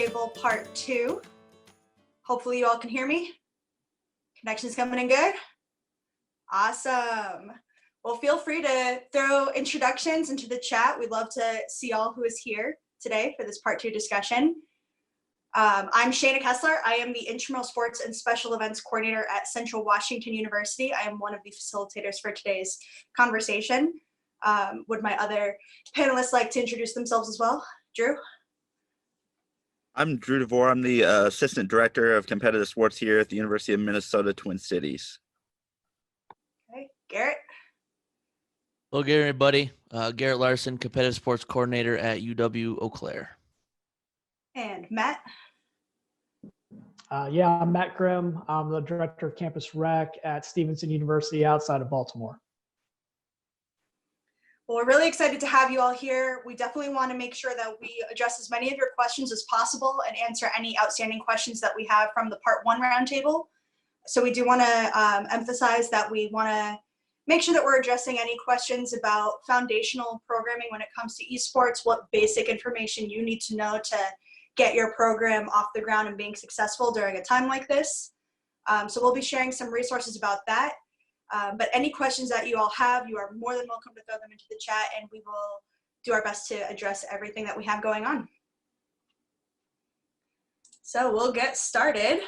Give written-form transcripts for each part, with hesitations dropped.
Roundtable Part 2. Hopefully you all can hear me. Connection's coming in good? Awesome. Well, feel free to throw introductions into the chat. We'd love to see all who is here today for this Part 2 discussion. I'm Shana Kessler. I am the Intramural Sports and Special Events Coordinator at Central Washington University. I am one of the facilitators for today's conversation. Would my other panelists like to introduce themselves as well? Drew? I'm Drew Devore. I'm the Assistant Director of Competitive Sports here at the University of Minnesota Twin Cities. Okay, Garrett? Hello, everybody. Garrett Larson, Competitive Sports Coordinator at UW Eau Claire. And Matt? I'm Matt Grimm. I'm the Director of Campus Rec at Stevenson University outside of Baltimore. Well, we're really excited to have you all here. We definitely want to make sure that we address as many of your questions as possible and answer any outstanding questions that we have from the Part 1 roundtable. So we do want to emphasize that we want to make sure that we're addressing any questions about foundational programming when it comes to esports, what basic information you need to know to get your program off the ground and being successful during a time like this. So we'll be sharing some resources about that. But any questions that you all have, you are more than welcome to throw them into the chat, and we will do our best to address everything that we have going on. So we'll get started.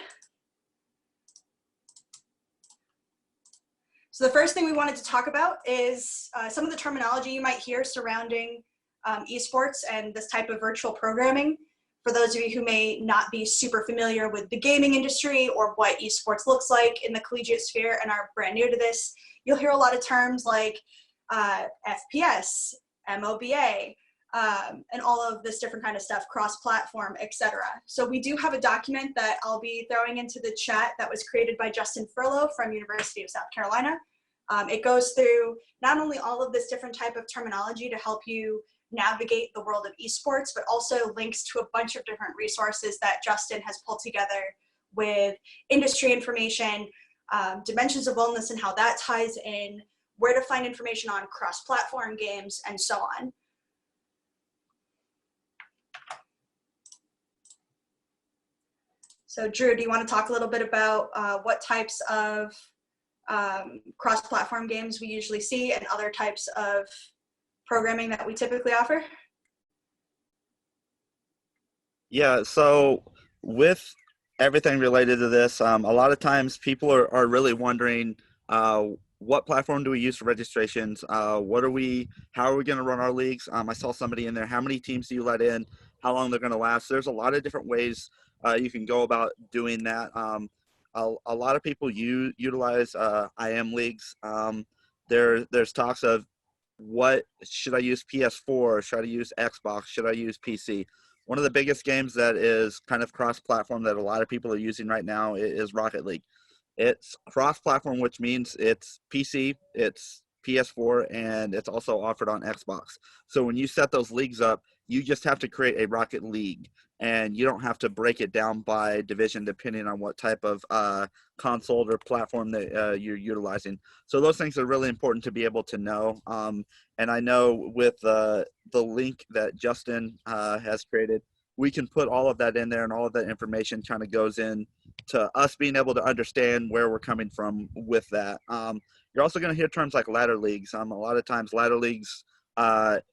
So the first thing we wanted to talk about is some of the terminology you might hear surrounding esports and this type of virtual programming. For those of you who may not be super familiar with the gaming industry or what esports looks like in the collegiate sphere and are brand new to this, you'll hear a lot of terms like FPS, MOBA, and all of this different kind of stuff, cross-platform, etc. So we do have a document that I'll be throwing into the chat that was created by Justin Furlow from University of South Carolina. It goes through not only all of this different type of terminology to help you navigate the world of esports, but also links to a bunch of different resources that Justin has pulled together with industry information, dimensions of wellness and how that ties in, where to find information on cross-platform games, and so on. So Drew, do you want to talk a little bit about what types of cross-platform games we usually see and other types of programming that we typically offer? Yeah, so with everything related to this, a lot of times people are really wondering what platform do we use for registrations? How are we going to run our leagues? I saw somebody in there, how many teams do you let in? How long they're going to last? There's a lot of different ways you can go about doing that. A lot of people utilize IM leagues. There's talks of what should I use, PS4? Should I use Xbox? Should I use PC? One of the biggest games that is kind of cross-platform that a lot of people are using right now is Rocket League. It's cross-platform, which means it's PC, it's PS4, and it's also offered on Xbox. So when you set those leagues up, you just have to create a Rocket League, and you don't have to break it down by division depending on what type of console or platform that you're utilizing. So those things are really important to be able to know. And I know with the link that Justin has created, we can put all of that in there, and all of that information kind of goes in to us being able to understand where we're coming from with that. You're also going to hear terms like ladder leagues. A lot of times ladder leagues,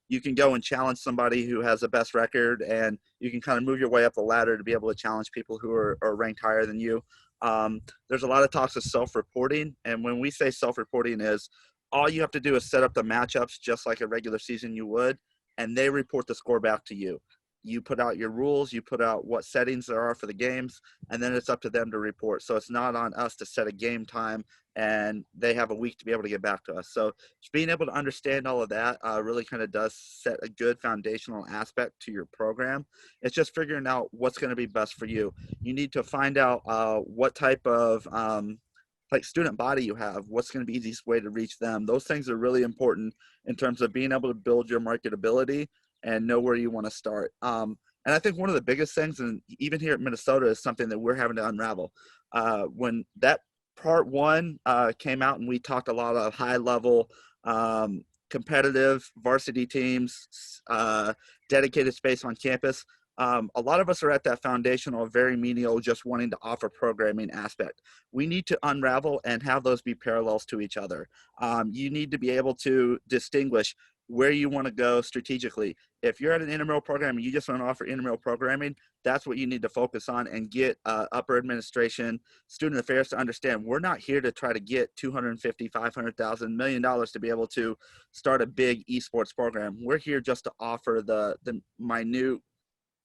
you can go and challenge somebody who has the best record, and you can kind of move your way up the ladder to be able to challenge people who are ranked higher than you. There's a lot of talks of self-reporting, and when we say self-reporting is all you have to do is set up the matchups just like a regular season you would, and they report the score back to you. You put out your rules, you put out what settings there are for the games, and then it's up to them to report. So it's not on us to set a game time, and they have a week to be able to get back to us. So just being able to understand all of that really kind of does set a good foundational aspect to your program. It's just figuring out what's going to be best for you. You need to find out what type of student body you have, what's going to be the easiest way to reach them. Those things are really important in terms of being able to build your marketability and know where you want to start. And I think one of the biggest things, and even here at Minnesota, is something that we're having to unravel. When that Part 1 came out and we talked a lot of high-level competitive varsity teams, dedicated space on campus, A lot of us are at that foundational, very menial, just wanting to offer programming aspect. We need to unravel and have those be parallels to each other. You need to be able to distinguish where you want to go strategically. If you're at an intramural program and you just want to offer intramural programming, that's what you need to focus on and get upper administration, student affairs to understand. We're not here to try to get $250,000, $500,000, $1 million to be able to start a big esports program. We're here just to offer the minute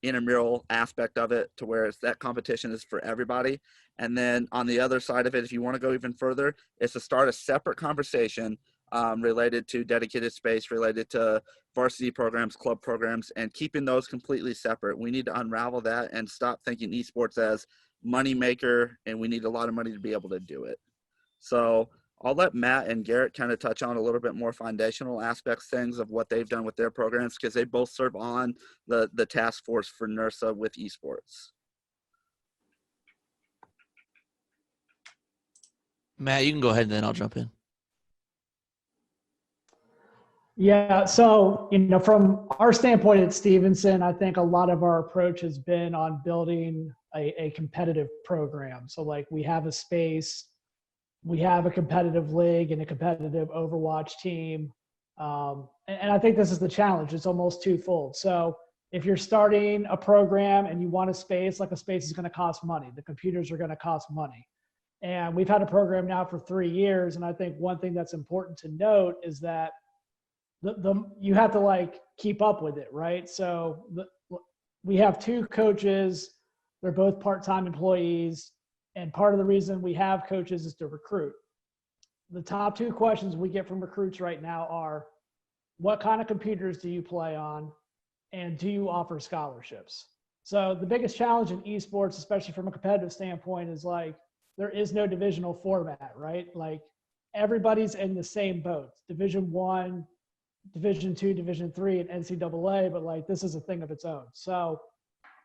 intramural aspect of it to where that competition is for everybody. And then on the other side of it, if you want to go even further, is to start a separate conversation related to dedicated space, related to varsity programs, club programs, and keeping those completely separate. We need to unravel that and stop thinking esports as money maker, and we need a lot of money to be able to do it. So I'll let Matt and Garrett kind of touch on a little bit more foundational aspects, things of what they've done with their programs, because they both serve on the task force for NIRSA with esports. Matt, you can go ahead and then I'll jump in. Yeah, so, from our standpoint at Stevenson, I think a lot of our approach has been on building a competitive program. So like we have a space, we have a competitive league and a competitive Overwatch team. And I think this is the challenge. It's almost twofold. So if you're starting a program and you want a space, like a space is going to cost money. The computers are going to cost money. And we've had a program now for 3 years. And I think one thing that's important to note is that you have to keep up with it, right? So we have 2 coaches. They're both part-time employees. And part of the reason we have coaches is to recruit. The top 2 questions we get from recruits right now are, what kind of computers do you play on? And do you offer scholarships? So the biggest challenge in esports, especially from a competitive standpoint, is there is no divisional format, right? Everybody's in the same boat. Division 1, Division 2, Division 3, and NCAA, but this is a thing of its own. So,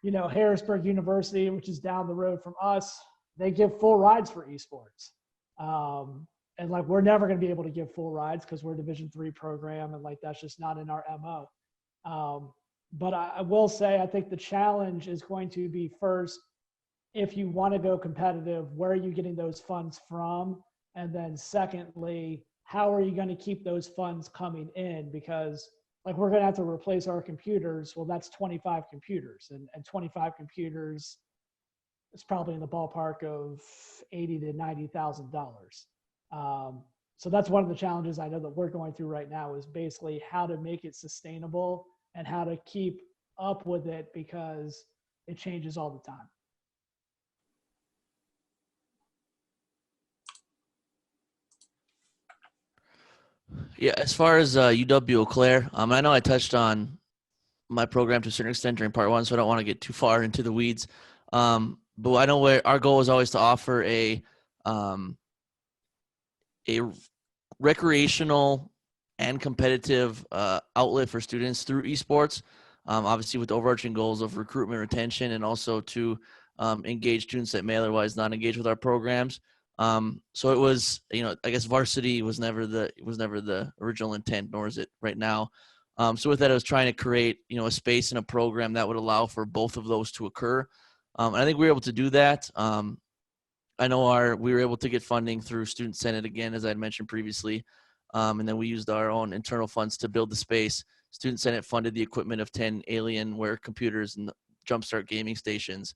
Harrisburg University, which is down the road from us, they give full rides for esports. And we're never going to be able to give full rides because we're a Division 3 program, and that's just not in our MO. But I will say, I think the challenge is going to be, first, if you want to go competitive, where are you getting those funds from? And then secondly, how are you going to keep those funds coming in? Because we're going to have to replace our computers. Well, that's 25 computers, and 25 computers is probably in the ballpark of $80,000 to $90,000. So that's one of the challenges I know that we're going through right now, is basically how to make it sustainable and how to keep up with it, because it changes all the time. Yeah, as far as UW Eau Claire, I know I touched on my program to a certain extent during part 1, so I don't want to get too far into the weeds. But I know where our goal is always to offer a recreational and competitive outlet for students through esports, obviously with the overarching goals of recruitment, retention, and also to engage students that may otherwise not engage with our programs. So it was, I guess varsity was never the original intent, nor is it right now. So with that, I was trying to create, a space and a program that would allow for both of those to occur. And I think we were able to do that. I know we were able to get funding through Student Senate again, as I had mentioned previously. And then we used our own internal funds to build the space. Student Senate funded the equipment of 10 Alienware computers and Jumpstart gaming stations.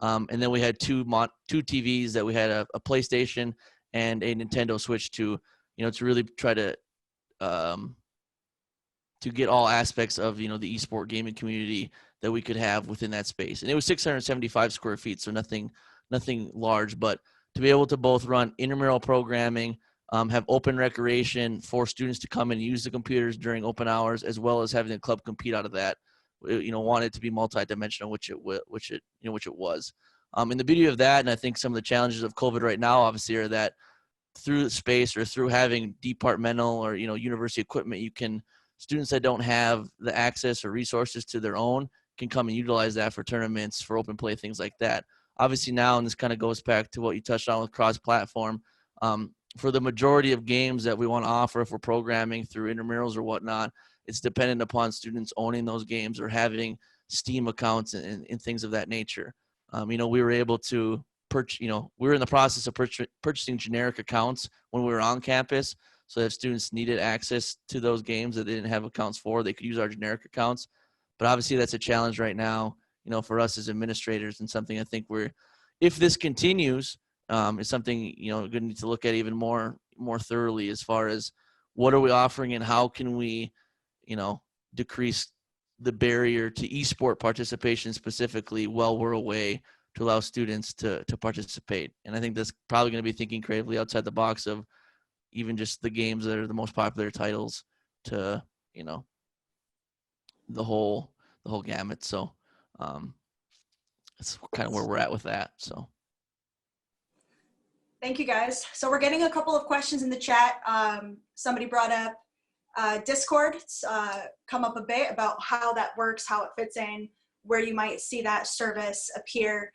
And then we had two TVs that we had a PlayStation and a Nintendo Switch to really try to get all aspects of, the esport gaming community that we could have within that space. And it was 675 square feet, so nothing large, but to be able to both run intramural programming, have open recreation for students to come and use the computers during open hours, as well as having the club compete out of that. Want it to be multidimensional, which it was. And the beauty of that, and I think some of the challenges of COVID right now, obviously, are that through space or through having departmental or university equipment, students that don't have the access or resources to their own can come and utilize that for tournaments, for open play, things like that. Obviously now, and this kind of goes back to what you touched on with cross-platform, for the majority of games that we want to offer, if we're programming through intramurals or whatnot, it's dependent upon students owning those games or having Steam accounts and things of that nature. We were able to purchase, we were in the process of purchasing generic accounts when we were on campus. So if students needed access to those games that they didn't have accounts for, they could use our generic accounts. But obviously that's a challenge right now, for us as administrators, and something I think if this continues, is something, going to need to look at even more thoroughly, as far as what are we offering and how can we, decrease the barrier to esport participation specifically while we're away, to allow students to participate. And I think that's probably going to be thinking creatively outside the box of even just the games that are the most popular titles to, the whole gamut. So that's kind of where we're at with that. So. Thank you, guys. So we're getting a couple of questions in the chat. Somebody brought up Discord. It's come up a bit about how that works, how it fits in, where you might see that service appear.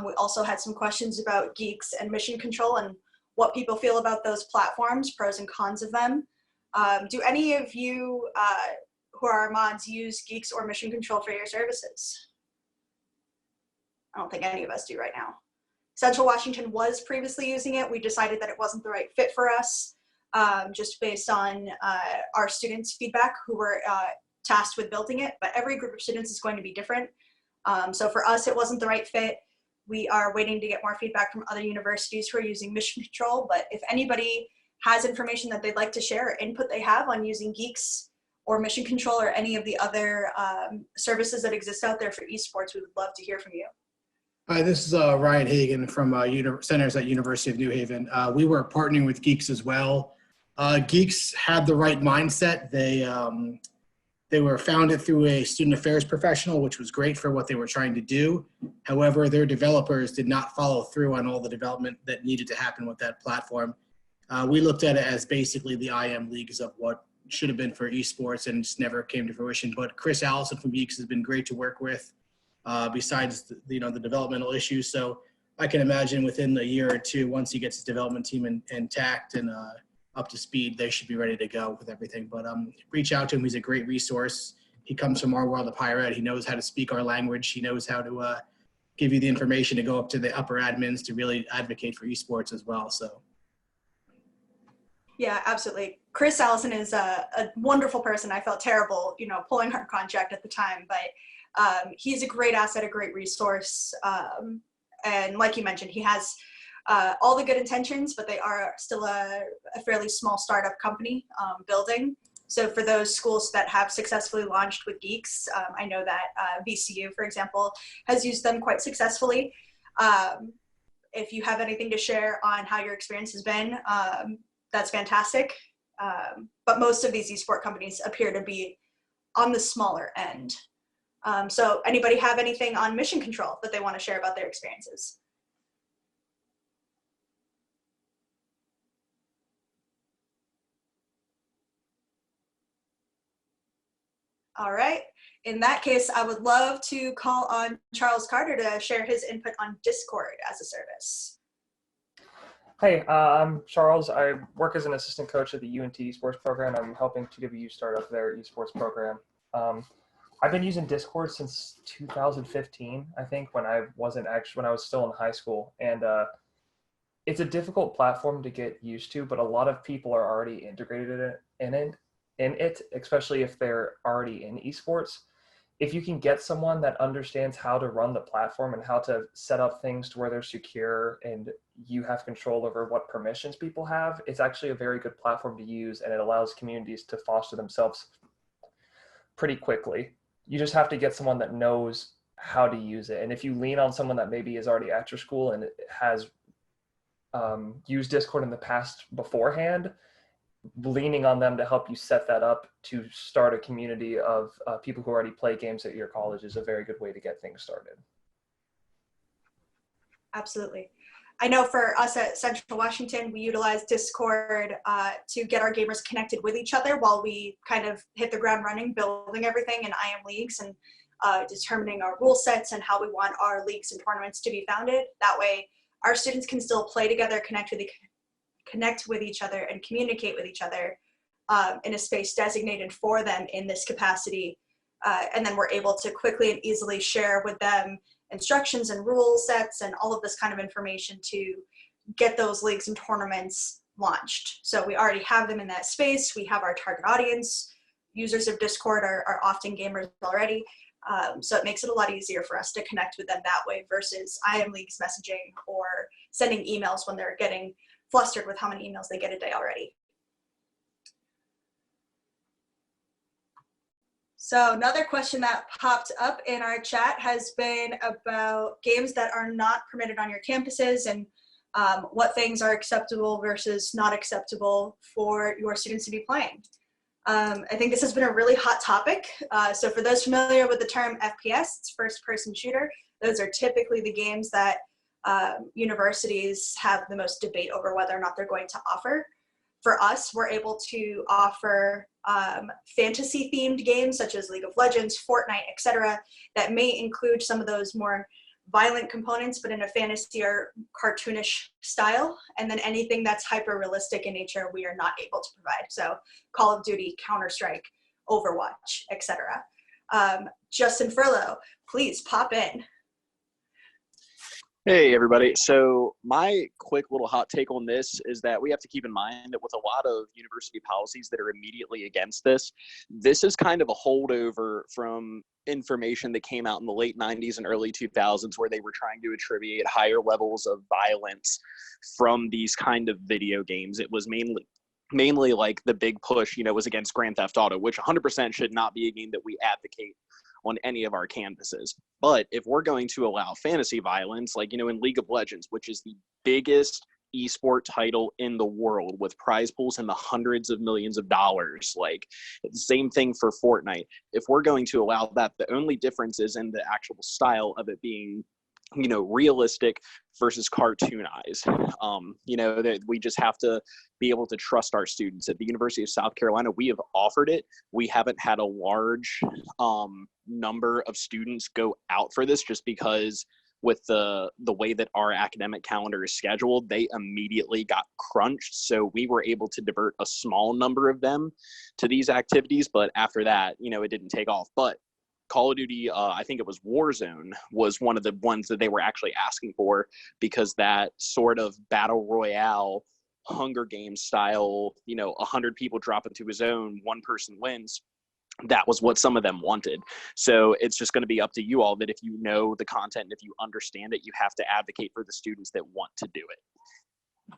We also had some questions about Geeks and Mission Control and what people feel about those platforms, pros and cons of them. Do any of you who are mods use Geeks or Mission Control for your services? I don't think any of us do right now. Central Washington was previously using it. We decided that it wasn't the right fit for us, just based on our students' feedback who were tasked with building it, but every group of students is going to be different. So for us, it wasn't the right fit. We are waiting to get more feedback from other universities who are using Mission Control, but if anybody has information that they'd like to share or input they have on using Geeks or Mission Control or any of the other services that exist out there for esports, we would love to hear from you. Hi, this is Ryan Hagan from Centers at University of New Haven. We were partnering with Geeks as well. Geeks had the right mindset. They were founded through a student affairs professional, which was great for what they were trying to do. However, their developers did not follow through on all the development that needed to happen with that platform. We looked at it as basically the IM leagues of what should have been for esports, and just never came to fruition. But Chris Allison from Geeks has been great to work with. Besides the developmental issues. So I can imagine within a year or two, once he gets his development team intact and up to speed, they should be ready to go with everything. But reach out to him. He's a great resource. He comes from our world of higher ed. He knows how to speak our language. He knows how to give you the information to go up to the upper admins to really advocate for esports as well. So. Yeah, absolutely. Chris Allison is a wonderful person. I felt terrible, pulling our contract at the time, but he's a great asset, a great resource. And like you mentioned, he has all the good intentions, but they are still a fairly small startup company building. So for those schools that have successfully launched with Geeks, I know that VCU, for example, has used them quite successfully. If you have anything to share on how your experience has been, that's fantastic. But most of these eSport companies appear to be on the smaller end. So anybody have anything on Mission Control that they want to share about their experiences? All right. In that case, I would love to call on Charles Carter to share his input on Discord as a service. Hey, I'm Charles. I work as an assistant coach at the UNT Esports program. I'm helping TWU start up their esports program. I've been using Discord since 2015, I think, when I was still in high school. And it's a difficult platform to get used to, but a lot of people are already integrated in it, especially if they're already in esports. If you can get someone that understands how to run the platform and how to set up things to where they're secure and you have control over what permissions people have, it's actually a very good platform to use, and it allows communities to foster themselves pretty quickly. You just have to get someone that knows how to use it. And if you lean on someone that maybe is already at your school and has used Discord in the past beforehand, leaning on them to help you set that up to start a community of people who already play games at your college is a very good way to get things started. Absolutely. I know for us at Central Washington, we utilize Discord to get our gamers connected with each other while we kind of hit the ground running, building everything in IM leagues and determining our rule sets and how we want our leagues and tournaments to be founded. That way, our students can still play together, connect with each other, and communicate with each other in a space designated for them in this capacity And then we're able to quickly and easily share with them instructions and rule sets and all of this kind of information to get those leagues and tournaments launched. So we already have them in that space. We have our target audience. Users of Discord are often gamers already. So it makes it a lot easier for us to connect with them that way versus IM Leagues messaging or sending emails when they're getting flustered with how many emails they get a day already. So another question that popped up in our chat has been about games that are not permitted on your campuses and what things are acceptable versus not acceptable for your students to be playing. I think this has been a really hot topic. So for those familiar with the term FPS, it's first-person shooter. Those are typically the games that universities have the most debate over whether or not they're going to offer. For us, we're able to offer fantasy-themed games such as League of Legends, Fortnite, etc., that may include some of those more violent components, but in a fantasy or cartoonish style. And then anything that's hyper-realistic in nature, we are not able to provide. So Call of Duty, Counter-Strike, Overwatch, etc. Justin Furlow, please pop in. Hey, everybody. So my quick little hot take on this is that we have to keep in mind that with a lot of university policies that are immediately against this, this is kind of a holdover from information that came out in the late 90s and early 2000s where they were trying to attribute higher levels of violence from these kind of video games. It was mainly like the big push, was against Grand Theft Auto, which 100% should not be a game that we advocate on any of our campuses. But if we're going to allow fantasy violence, like, in League of Legends, which is the biggest esport title in the world with prize pools in the hundreds of millions of dollars, like same thing for Fortnite. If we're going to allow that, the only difference is in the actual style of it being realistic versus cartoonized. That we just have to be able to trust our students. At the University of South Carolina, we have offered it. We haven't had a large number of students go out for this just because with the way that our academic calendar is scheduled, they immediately got crunched. So we were able to divert a small number of them to these activities. But after that, it didn't take off. But Call of Duty, I think it was Warzone, was one of the ones that they were actually asking for because that sort of battle royale, Hunger Games style, 100 people drop into a zone, one person wins. That was what some of them wanted. So it's just going to be up to you all that if you know the content, and if you understand it, you have to advocate for the students that want to do it.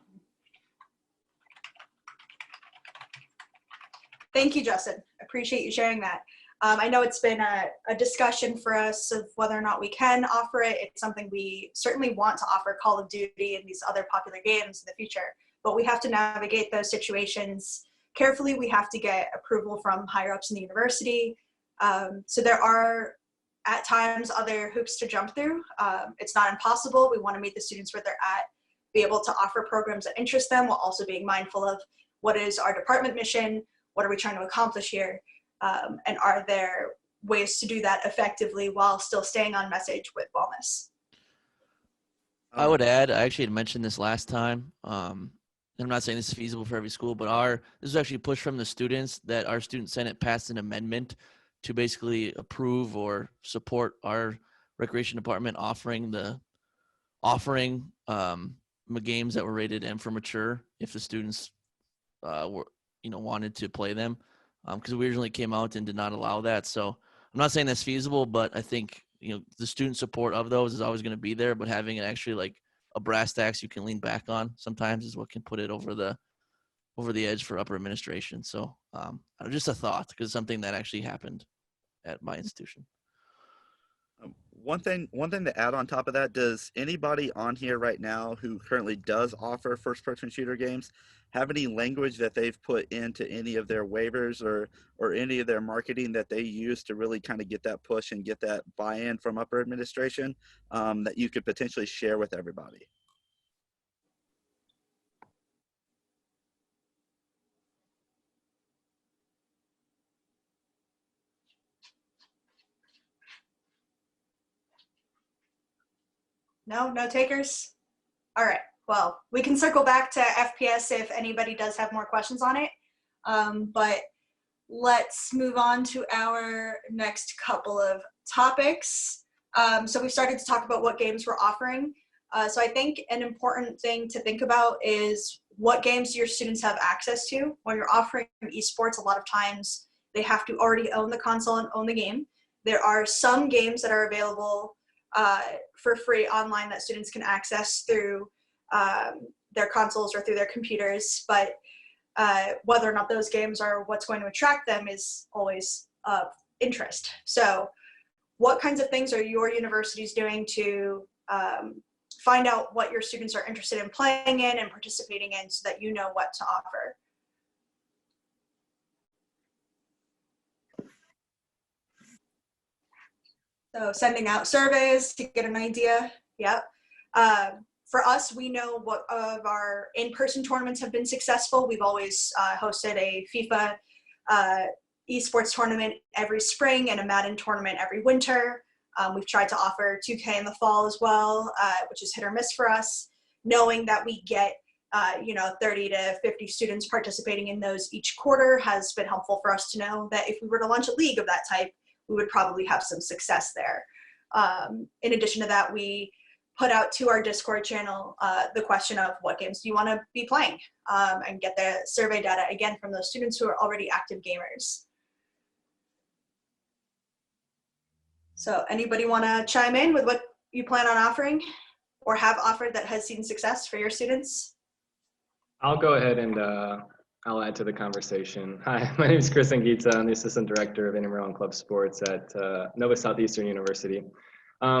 Thank you, Justin. Appreciate you sharing that. I know it's been a discussion for us of whether or not we can offer it. It's something we certainly want to offer Call of Duty and these other popular games in the future, but we have to navigate those situations carefully. We have to get approval from higher ups in the university. So there are at times other hoops to jump through. It's not impossible. We want to meet the students where they're at, be able to offer programs that interest them while also being mindful of what is our department mission, what are we trying to accomplish here, and are there ways to do that effectively while still staying on message with wellness. I would add, I actually had mentioned this last time. I'm not saying this is feasible for every school, but this was actually a push from the students that our student senate passed an amendment to basically approve or support our recreation department offering games that were rated M for mature if the students wanted to play them, because we originally came out and did not allow that. So I'm not saying that's feasible, but I think the student support of those is always going to be there, but having it actually like a brass tacks you can lean back on sometimes is what can put it over the edge for upper administration. So just a thought, because something that actually happened at my institution. One thing to add on top of that, does anybody on here right now who currently does offer first-person shooter games have any language that they've put into any of their waivers or any of their marketing that they use to really kind of get that push and get that buy-in from upper administration that you could potentially share with everybody? No takers? All right, well, we can circle back to FPS if anybody does have more questions on it. But let's move on to our next couple of topics. So we started to talk about what games we're offering. So I think an important thing to think about is what games do your students have access to. When you're offering esports, a lot of times they have to already own the console and own the game. There are some games that are available for free online that students can access through their consoles or through their computers, but whether or not those games are what's going to attract them is always of interest. So what kinds of things are your universities doing to find out what your students are interested in playing in and participating in so that you know what to offer? So sending out surveys to get an idea. Yep. For us, we know what of our in-person tournaments have been successful. We've always hosted a FIFA esports tournament every spring and a Madden tournament every winter. We've tried to offer 2K in the fall as well, which is hit or miss for us. Knowing that we get 30 to 50 students participating in those each quarter has been helpful for us to know that if we were to launch a league of that type, we would probably have some success there. In addition to that, we put out to our Discord channel the question of what games do you want to be playing, and get the survey data again from those students who are already active gamers. So anybody want to chime in with what you plan on offering or have offered that has seen success for your students? I'll go ahead and I'll add to the conversation. Hi, my name is Chris Anguita. I'm the Assistant Director of Intramural and Club Sports at Nova Southeastern University.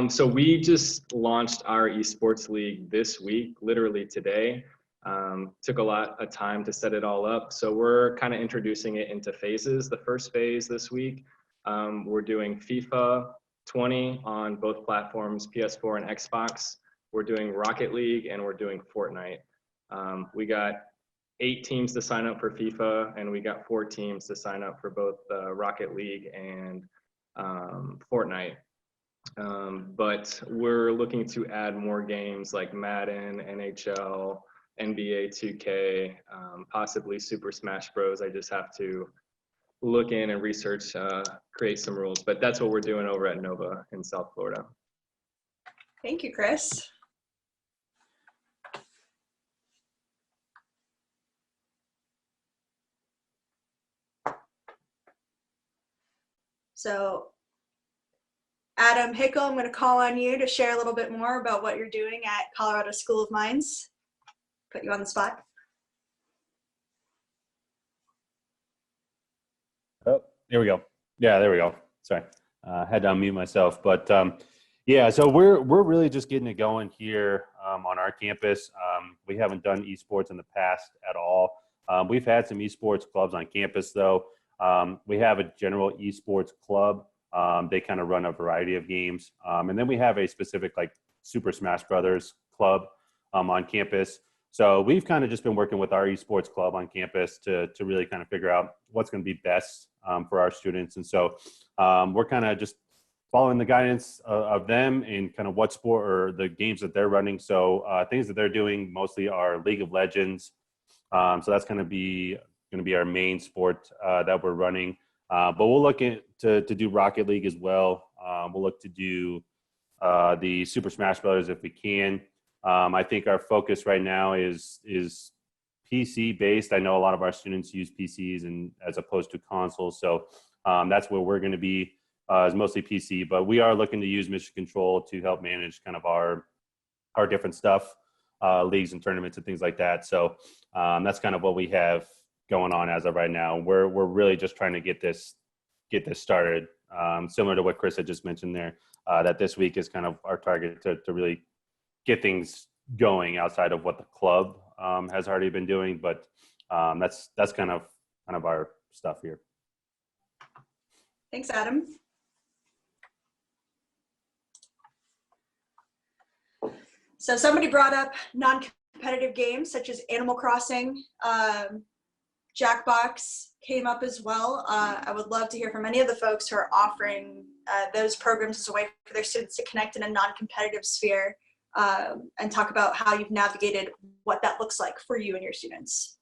So we just launched our Esports League this week, literally today. Took a lot of time to set it all up. So we're kind of introducing it into phases. The first phase this week, we're doing FIFA 20 on both platforms, PS4 and Xbox. We're doing Rocket League and we're doing Fortnite. We got 8 teams to sign up for FIFA, and we got 4 teams to sign up for both Rocket League and Fortnite. But we're looking to add more games like Madden, NHL, NBA 2K, possibly Super Smash Bros. I just have to look in and research, create some rules. But that's what we're doing over at Nova in South Florida. Thank you, Chris. So Adam Hickle, I'm going to call on you to share a little bit more about what you're doing at Colorado School of Mines. Put you on the spot. Oh, here we go. Yeah, there we go. Sorry, had to unmute myself. But yeah, so we're really just getting it going here on our campus. We haven't done esports in the past at all. We've had some esports clubs on campus, though. We have a general esports club. They kind of run a variety of games. And then we have a specific like Super Smash Brothers club on campus. So we've kind of just been working with our esports club on campus to really kind of figure out what's going to be best for our students. And so we're kind of just following the guidance of them and kind of what sport or the games that they're running. So things that they're doing mostly are League of Legends. So that's going to be our main sport that we're running. But we'll look to do Rocket League as well. We'll look to do the Super Smash Brothers if we can. I think our focus right now is PC based. I know a lot of our students use PCs and as opposed to consoles. So that's where we're going to be, is mostly PC. But we are looking to use Mission Control to help manage kind of our different stuff, leagues and tournaments and things like that. So that's kind of what we have going on as of right now. We're really just trying to get this started, similar to what Chris had just mentioned there, that this week is kind of our target to really get things going outside of what the club has already been doing. But that's kind of our stuff here. Thanks, Adam. So somebody brought up non-competitive games such as Animal Crossing. Jackbox came up as well. I would love to hear from any of the folks who are offering those programs as a way for their students to connect in a non-competitive sphere, and talk about how you've navigated what that looks like for you and your students.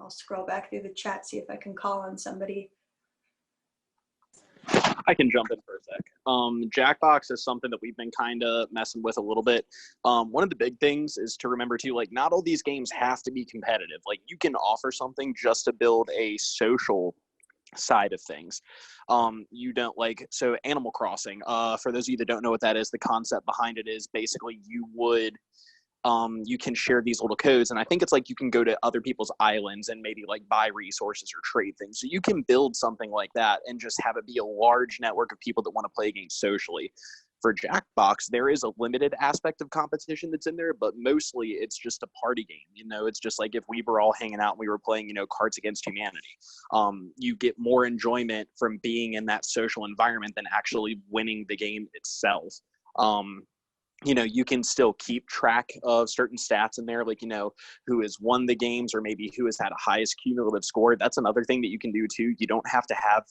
I'll scroll back through the chat, see if I can call on somebody. I can jump in for a sec. Jackbox is something that we've been kind of messing with a little bit. One of the big things is to remember too, like, not all these games have to be competitive. Like, you can offer something just to build a social side of things. You don't like, so Animal Crossing, for those of you that don't know what that is, the concept behind it is basically you can share these little codes, and I think it's like you can go to other people's islands and maybe like buy resources or trade things. So you can build something like that and just have it be a large network of people that want to play games socially. For Jackbox, there is a limited aspect of competition that's in there, but mostly it's just a party game. You know, it's just like if we were all hanging out and we were playing, you know, Cards Against Humanity. You get more enjoyment from being in that social environment than actually winning the game itself. You know, you can still keep track of certain stats in there, like, you know, who has won the games or maybe who has had a highest cumulative score. That's another thing that you can do too. You don't have to have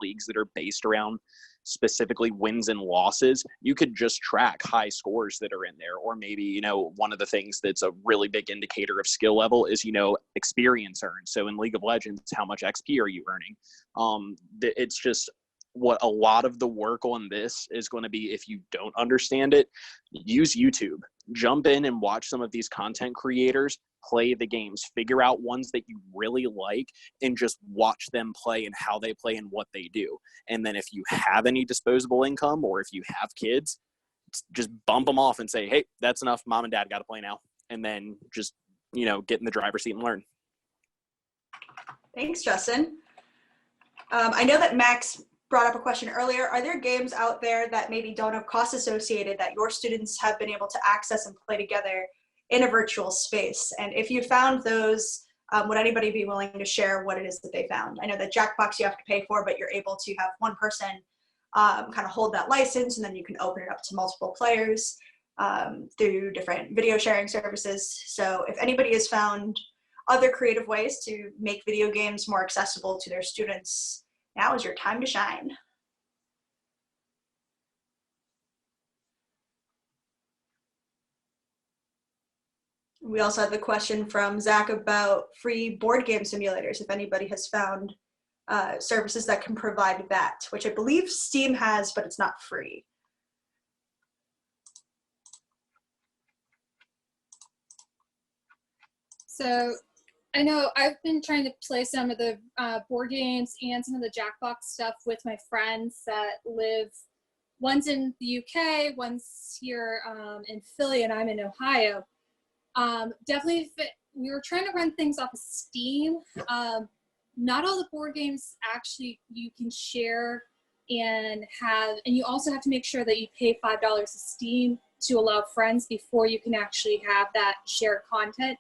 leagues that are based around specifically wins and losses. You could just track high scores that are in there. Or maybe, you know, one of the things that's a really big indicator of skill level is, you know, experience earned. So in League of Legends, how much XP are you earning? It's just, what a lot of the work on this is going to be, if you don't understand it, use YouTube. Jump in and watch some of these content creators play the games. Figure out ones that you really like and just watch them play and how they play and what they do. And then if you have any disposable income or if you have kids, just bump them off and say, hey, that's enough. Mom and dad got to play now. And then just, you know, get in the driver's seat and learn. Thanks, Justin. I know that Max brought up a question earlier. Are there games out there that maybe don't have costs associated that your students have been able to access and play together in a virtual space? And if you found those, would anybody be willing to share what it is that they found? I know that Jackbox you have to pay for, but you're able to have one person kind of hold that license, and then you can open it up to multiple players through different video sharing services. So if anybody has found other creative ways to make video games more accessible to their students, now is your time to shine. We also have the question from Zach about free board game simulators, if anybody has found services that can provide that, which I believe Steam has, but it's not free. So I know I've been trying to play some of the board games and some of the Jackbox stuff with my friends that live, one's in the UK, one's here in Philly, and I'm in Ohio. Definitely, we were trying to run things off of Steam. Not all the board games actually you can share and have, and you also have to make sure that you pay $5 to Steam to allow friends before you can actually have that shared content.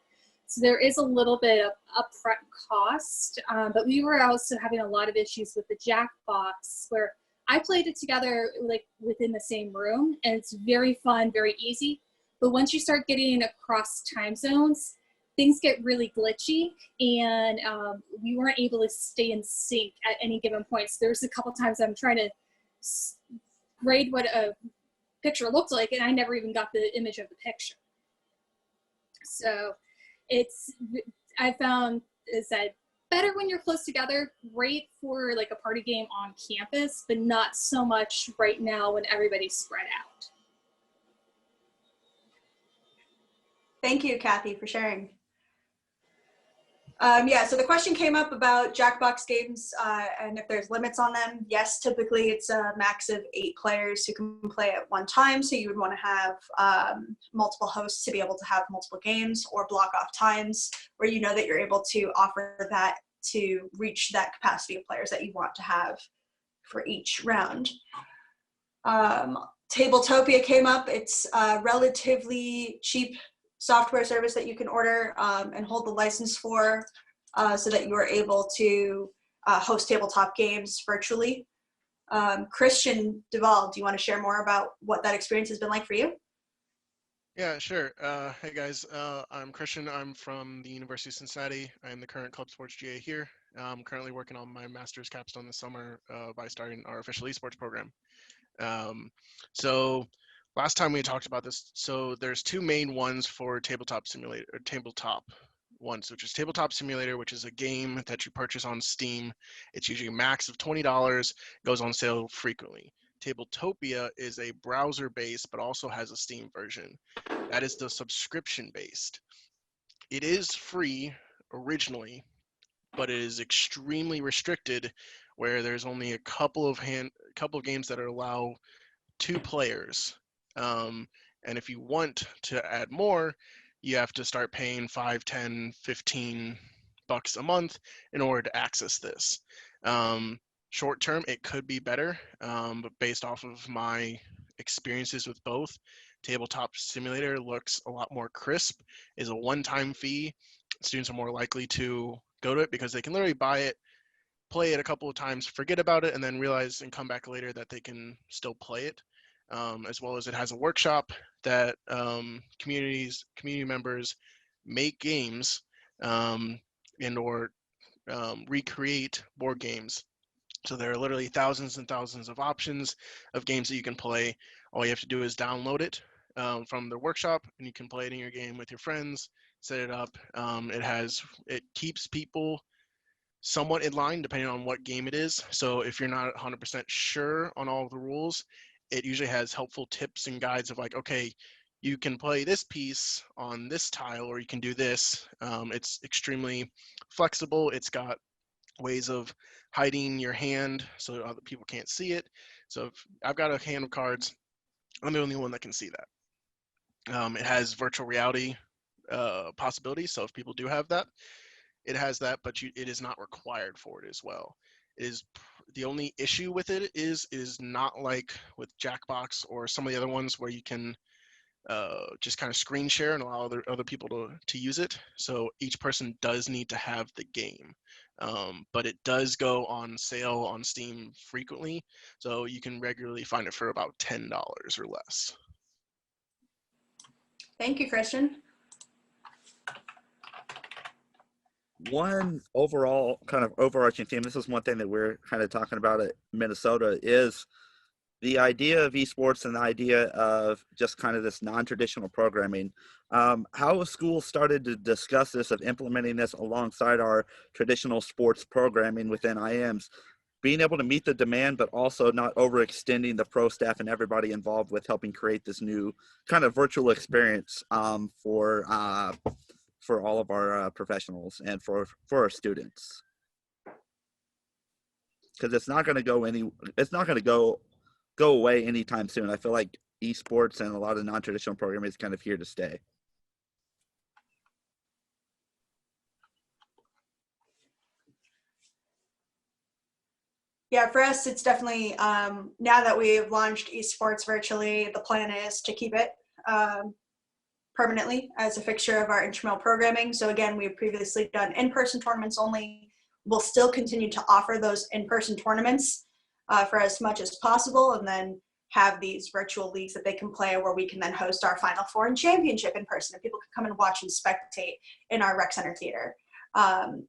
So there is a little bit of upfront cost, but we were also having a lot of issues with the Jackbox, where I played it together like within the same room, and it's very fun, very easy. But once you start getting across time zones, things get really glitchy, and we weren't able to stay in sync at any given point. So there's a couple times I'm trying to grade what a picture looked like, and I never even got the image of the picture. So I found is that better when you're close together, great for like a party game on campus, but not so much right now when everybody's spread out. Thank you, Kathy, for sharing. Yeah, so the question came up about Jackbox games and if there's limits on them. Yes, typically it's a max of 8 players who can play at one time. So you would want to have multiple hosts to be able to have multiple games, or block off times where you know that you're able to offer that to reach that capacity of players that you want to have for each round. Tabletopia came up. It's a relatively cheap software service that you can order and hold the license for so that you are able to host tabletop games virtually. Christian Duvall, do you want to share more about what that experience has been like for you? Yeah, sure. Hey guys, I'm Christian. I'm from the University of Cincinnati. I'm the current club sports GA here. I'm currently working on my master's capstone this summer by starting our official esports program. So last time we talked about this, so there's 2 main ones for tabletop simulator, or tabletop. once, which is Tabletop Simulator, which is a game that you purchase on Steam. It's usually a max of $20, goes on sale frequently. Tabletopia is a browser-based, but also has a Steam version. That is the subscription-based. It is free originally, but it is extremely restricted, where there's only a couple of games that allow 2 players. And if you want to add more, you have to start paying $5, $10, $15 a month in order to access this. Short term, it could be better, but based off of my experiences with both, Tabletop Simulator looks a lot more crisp, is a one-time fee. Students are more likely to go to it because they can literally buy it, play it a couple of times, forget about it, and then realize and come back later that they can still play it. As well as it has a workshop that community members make games and or recreate board games. So there are literally thousands and thousands of options of games that you can play. All you have to do is download it from the workshop, and you can play it in your game with your friends, set it up. It keeps people somewhat in line depending on what game it is. So if you're not 100% sure on all of the rules, it usually has helpful tips and guides of like, okay, you can play this piece on this tile, or you can do this. It's extremely flexible. It's got ways of hiding your hand so other people can't see it. So if I've got a hand of cards, I'm the only one that can see that. It has virtual reality possibilities. So if people do have that, it has that, but it is not required for it as well. The only issue with it is not like with Jackbox or some of the other ones where you can just kind of screen share and allow other people to use it. So each person does need to have the game, but it does go on sale on Steam frequently. So you can regularly find it for about $10 or less. Thank you, Christian. One overall kind of overarching theme, this is one thing that we're kind of talking about at Minnesota, is the idea of esports and the idea of just kind of this non-traditional programming. How have schools started to discuss this, of implementing this alongside our traditional sports programming within IMs, being able to meet the demand, but also not overextending the pro staff and everybody involved with helping create this new kind of virtual experience for all of our professionals and for our students? Because it's not going to go away anytime soon. I feel like esports and a lot of non-traditional programming is kind of here to stay. Yeah, for us, it's definitely, now that we've launched esports virtually, the plan is to keep it permanently as a fixture of our intramural programming. So again, we've previously done in-person tournaments only. We'll still continue to offer those in-person tournaments for as much as possible, and then have these virtual leagues that they can play, where we can then host our Final Four and championship in person, and people can come and watch and spectate in our rec center theater.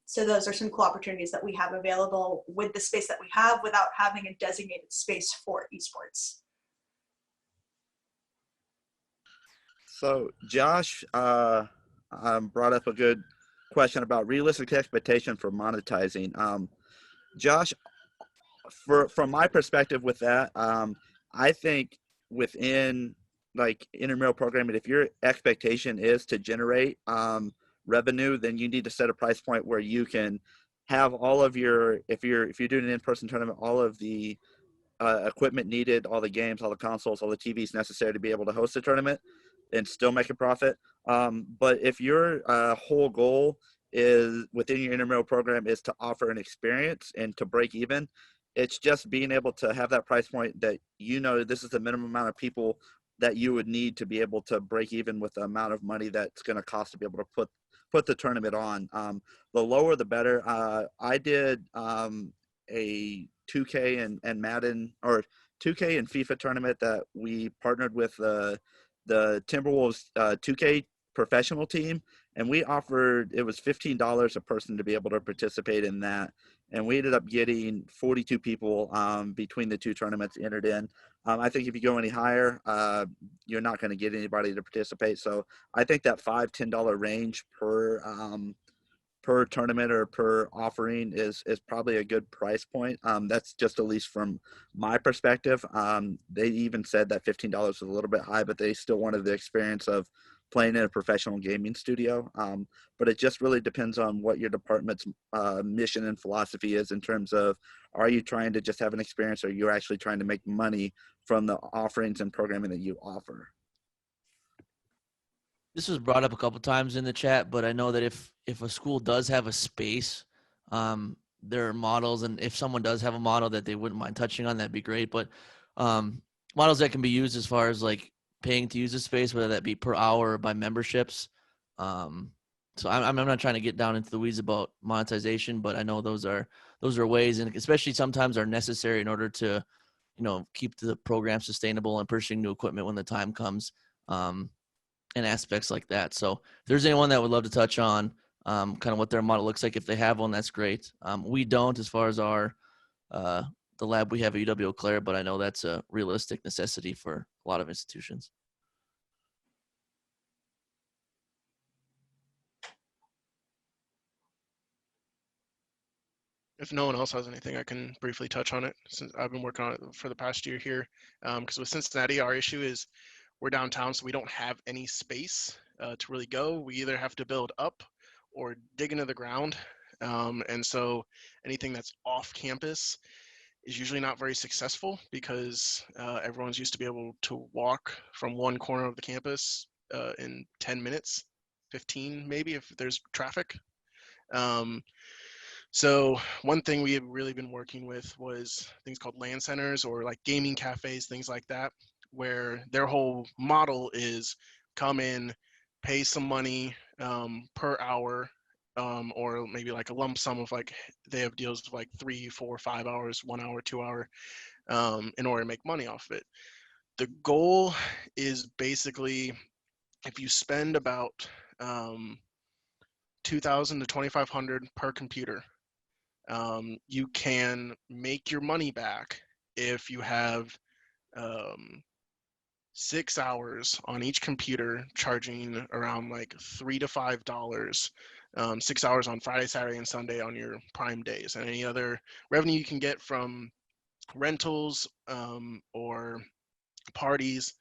So those are some cool opportunities that we have available with the space that we have, without having a designated space for esports. So Josh brought up a good question about realistic expectation for monetizing. Josh, from my perspective with that, I think within like intramural programming, if your expectation is to generate revenue, then you need to set a price point where you can have all of your, if you're doing an in-person tournament, all of the equipment needed, all the games, all the consoles, all the TVs necessary to be able to host a tournament and still make a profit. But if your whole goal is within your intramural program is to offer an experience and to break even, it's just being able to have that price point that, you know, this is the minimum amount of people that you would need to be able to break even with the amount of money that's going to cost to be able to put the tournament on. The lower the better. I did a 2K and Madden, or 2K and FIFA tournament that we partnered with the Timberwolves 2K professional team, and we offered, it was $15 a person to be able to participate in that, and we ended up getting 42 people between the two tournaments entered in. I think if you go any higher, you're not going to get anybody to participate. So I think that $5-10 range per per tournament or per offering is probably a good price point. That's just at least from my perspective. They even said that $15 was a little bit high, but they still wanted the experience of playing in a professional gaming studio. But it just really depends on what your department's mission and philosophy is in terms of, are you trying to just have an experience, or you're actually trying to make money from the offerings and programming that you offer? This was brought up a couple times in the chat, but I know that if a school does have a space, there are models, and if someone does have a model that they wouldn't mind touching on, that'd be great. But models that can be used as far as like paying to use the space, whether that be per hour or by memberships. So I'm not trying to get down into the weeds about monetization, but I know those are ways, and especially sometimes are necessary in order to, keep the program sustainable and purchasing new equipment when the time comes. And aspects like that. So if there's anyone that would love to touch on kind of what their model looks like, if they have one, that's great. We don't, as far as our the lab we have at UW Eau Claire, but I know that's a realistic necessity for a lot of institutions. If no one else has anything, I can briefly touch on it, since I've been working on it for the past year here. Because with Cincinnati, our issue is we're downtown, so we don't have any space to really go. We either have to build up or dig into the ground. And so anything that's off campus is usually not very successful, because everyone's used to be able to walk from one corner of the campus in 10 minutes, 15 maybe if there's traffic. So one thing we have really been working with was things called LAN centers, or like gaming cafes, things like that, where their whole model is come in, pay some money per hour, or maybe like a lump sum of, like, they have deals of like 3, 4, 5 hours, 1 hour, 2 hour, in order to make money off of it. The goal is basically, if you spend about $2,000 to $2,500 per computer, you can make your money back if you have 6 hours on each computer, charging around like $3 to $5, 6 hours on Friday, Saturday, and Sunday on your prime days, and any other revenue you can get from rentals, or parties,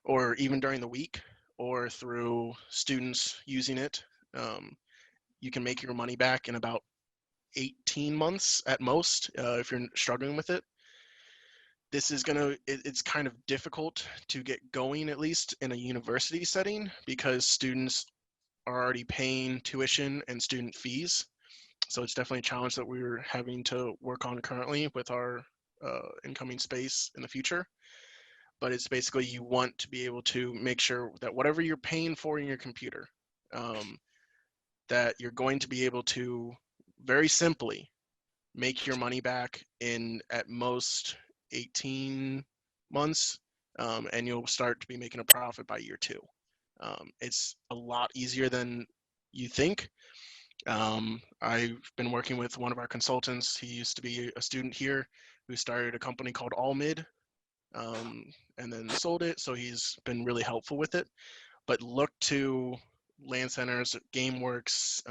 or even during the week, or through students using it. You can make your money back in about 18 months at most, if you're struggling with it. This is it's kind of difficult to get going, at least in a university setting, because students are already paying tuition and student fees. So it's definitely a challenge that we're having to work on currently with our incoming space in the future. But it's basically, you want to be able to make sure that whatever you're paying for in your computer, that you're going to be able to very simply make your money back in at most 18 months, and you'll start to be making a profit by year 2. It's a lot easier than you think. I've been working with one of our consultants. He used to be a student here who started a company called AllMid, and then sold it. So he's been really helpful with it. But look to LAN centers, GameWorks,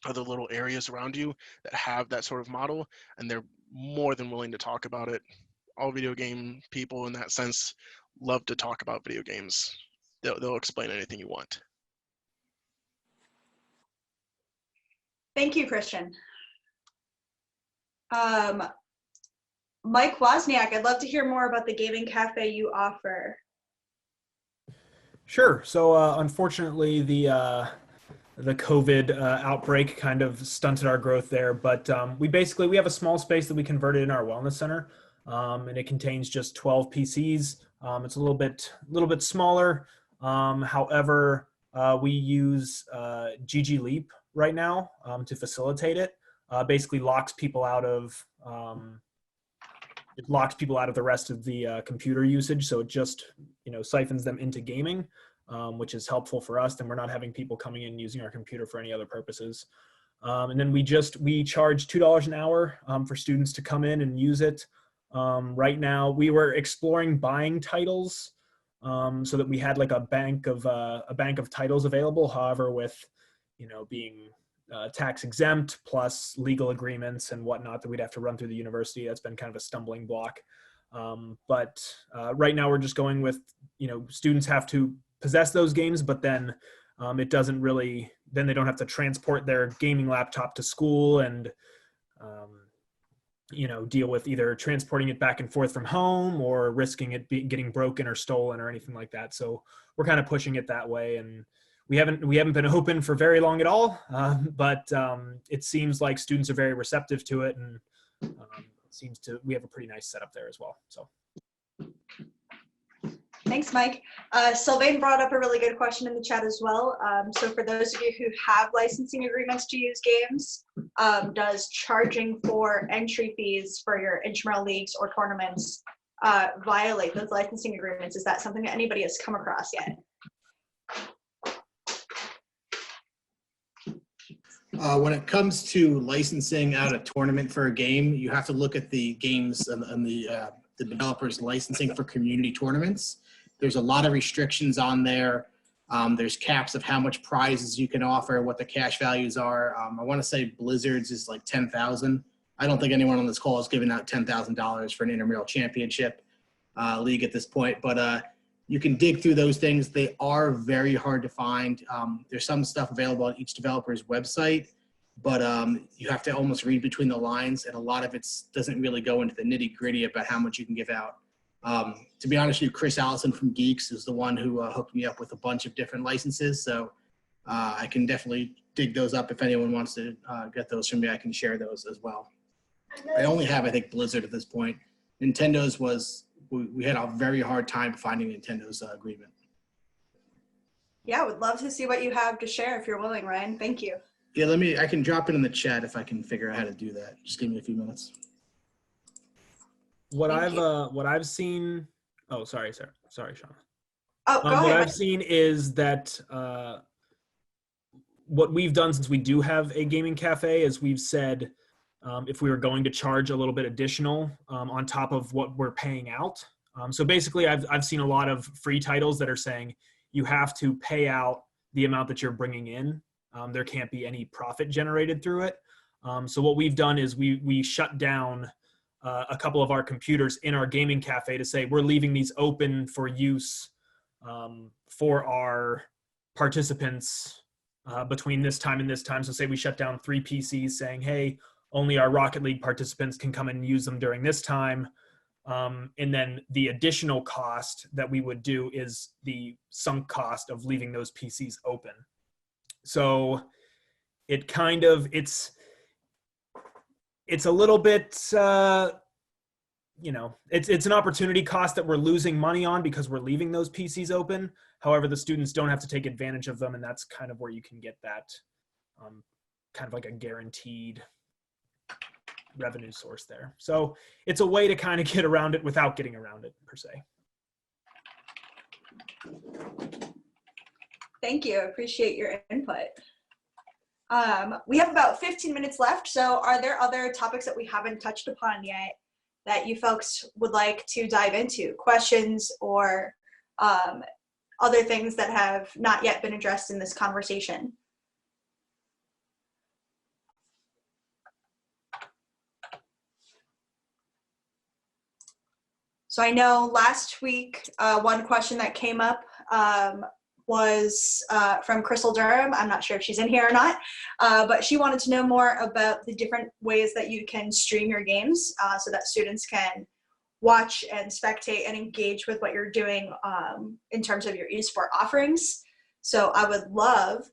other little areas around you that have that sort of model, and they're more than willing to talk about it. All video game people in that sense love to talk about video games. They'll explain anything you want. Thank you, Christian. Mike Wozniak, I'd love to hear more about the gaming cafe you offer. Sure. So unfortunately, the COVID outbreak kind of stunted our growth there, but we have a small space that we converted in our wellness center, and it contains just 12 PCs. It's a little bit smaller. However, we use GG Leap right now to facilitate it. Basically locks people out of the rest of the computer usage. So it just siphons them into gaming, which is helpful for us. And we're not having people coming in using our computer for any other purposes. And then we charge $2 an hour for students to come in and use it. Right now, we were exploring buying titles so that we had like a bank of titles available. However, with being tax exempt plus legal agreements and whatnot that we'd have to run through the university. That's been kind of a stumbling block. But right now we're just going with, students have to possess those games, but then it doesn't really, then they don't have to transport their gaming laptop to school and, deal with either transporting it back and forth from home or risking it getting broken or stolen or anything like that. So we're kind of pushing it that way, and we haven't been open for very long at all, but it seems like students are very receptive to it, and we have a pretty nice setup there as well. So. Thanks, Mike. Sylvain brought up a really good question in the chat as well. So for those of you who have licensing agreements to use games, does charging for entry fees for your intramural leagues or tournaments violate those licensing agreements? Is that something that anybody has come across yet? When it comes to licensing out a tournament for a game, you have to look at the games and the developers licensing for community tournaments. There's a lot of restrictions on there. There's caps of how much prizes you can offer, what the cash values are. I want to say Blizzard's is like $10,000. I don't think anyone on this call is giving out $10,000 for an intramural championship league at this point, but you can dig through those things. They are very hard to find. There's some stuff available on each developer's website, but you have to almost read between the lines, and a lot of it doesn't really go into the nitty-gritty about how much you can give out. To be honest with you, Chris Allison from Geeks is the one who hooked me up with a bunch of different licenses, so I can definitely dig those up. If anyone wants to get those from me, I can share those as well. I only have, I think, Blizzard at this point. Nintendo's we had a very hard time finding Nintendo's agreement. Yeah, would love to see what you have to share if you're willing, Ryan. Thank you. Yeah, I can drop it in the chat if I can figure out how to do that. Just give me a few minutes. What I've seen. Oh, sorry, Shana. Oh, go ahead. What I've seen is that what we've done since we do have a gaming cafe is we've said if we were going to charge a little bit additional on top of what we're paying out. So basically, I've seen a lot of free titles that are saying you have to pay out the amount that you're bringing in. There can't be any profit generated through it. So what we've done is we shut down a couple of our computers in our gaming cafe to say we're leaving these open for use for our participants between this time and this time. So say we shut down 3 PCs saying, hey, only our Rocket League participants can come and use them during this time. And then the additional cost that we would do is the sunk cost of leaving those PCs open. So it kind of, it's a little bit, it's an opportunity cost that we're losing money on because we're leaving those PCs open. However, the students don't have to take advantage of them, and that's kind of where you can get that kind of like a guaranteed revenue source there. So it's a way to kind of get around it without getting around it per se. Thank you. I appreciate your input. We have about 15 minutes left. So are there other topics that we haven't touched upon yet that you folks would like to dive into? Questions or other things that have not yet been addressed in this conversation? So I know last week, one question that came up was from Crystal Durham. I'm not sure if she's in here or not, but she wanted to know more about the different ways that you can stream your games so that students can watch and spectate and engage with what you're doing in terms of your eSport offerings. So I would love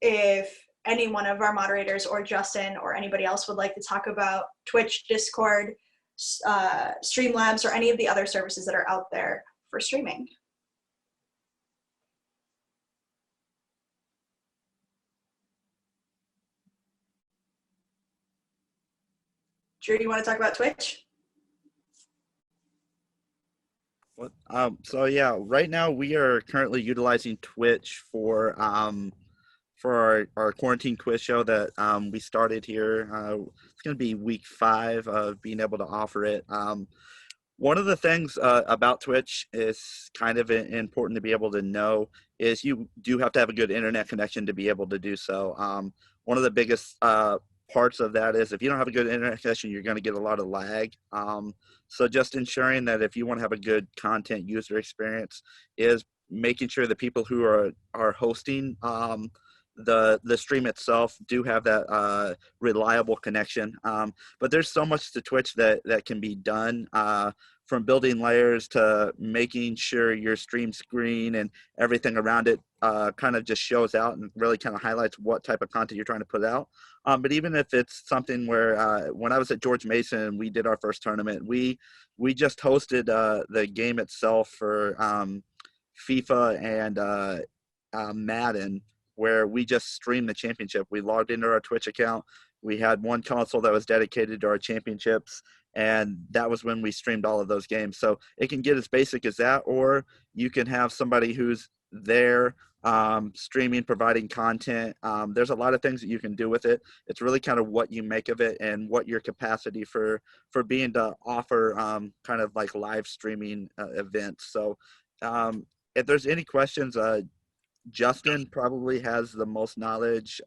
if any one of our moderators or Justin or anybody else would like to talk about Twitch, Discord, Streamlabs, or any of the other services that are out there for streaming. Drew, do you want to talk about Twitch? So yeah, right now we are currently utilizing Twitch for our quarantine quiz show that we started here. It's going to be week 5 of being able to offer it. One of the things about Twitch is kind of important to be able to know is you do have to have a good internet connection to be able to do so. one of the biggest parts of that is if you don't have a good internet connection, you're going to get a lot of lag. So just ensuring that if you want to have a good content user experience is making sure the people who are hosting the stream itself do have that reliable connection. But there's so much to Twitch that can be done, from building layers to making sure your stream screen and everything around it kind of just shows out and really kind of highlights what type of content you're trying to put out. But even if it's something where when I was at George Mason, we did our first tournament, we just hosted the game itself for FIFA and Madden, where we just streamed the championship. We logged into our Twitch account. We had one console that was dedicated to our championships, and that was when we streamed all of those games. So it can get as basic as that, or you can have somebody who's there streaming, providing content. There's a lot of things that you can do with it. It's really kind of what you make of it and what your capacity for being to offer kind of like live streaming events. So if there's any questions, Justin probably has the most knowledge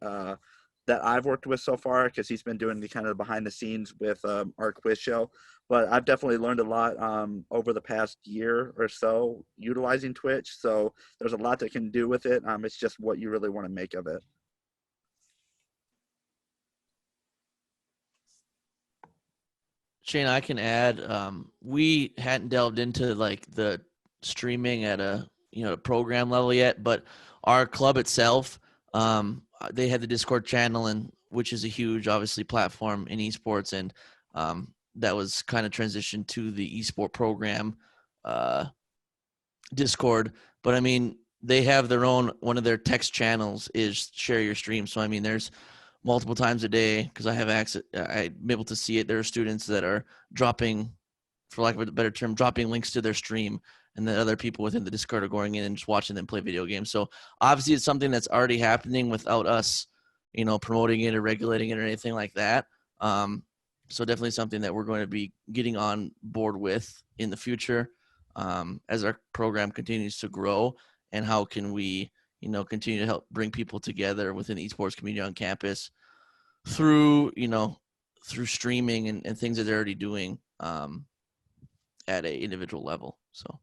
that I've worked with so far, because he's been doing the kind of behind the scenes with our quiz show. But I've definitely learned a lot over the past year or so utilizing Twitch. So there's a lot that can do with it. It's just what you really want to make of it. Shane, I can add, we hadn't delved into like the streaming at a program level yet, but our club itself, they had the Discord channel, and which is a huge, obviously, platform in esports, and that was kind of transitioned to the esport program Discord. But I mean, they have their own, one of their text channels is share your stream. So I mean, there's multiple times a day, because I have access, I'm able to see it. There are students that are dropping, for lack of a better term, dropping links to their stream, and then other people within the Discord are going in and just watching them play video games. So obviously it's something that's already happening without us, promoting it or regulating it or anything like that. So definitely something that we're going to be getting on board with in the future as our program continues to grow. And how can we, continue to help bring people together within the esports community on campus through, through streaming and things that they're already doing at a individual level. So.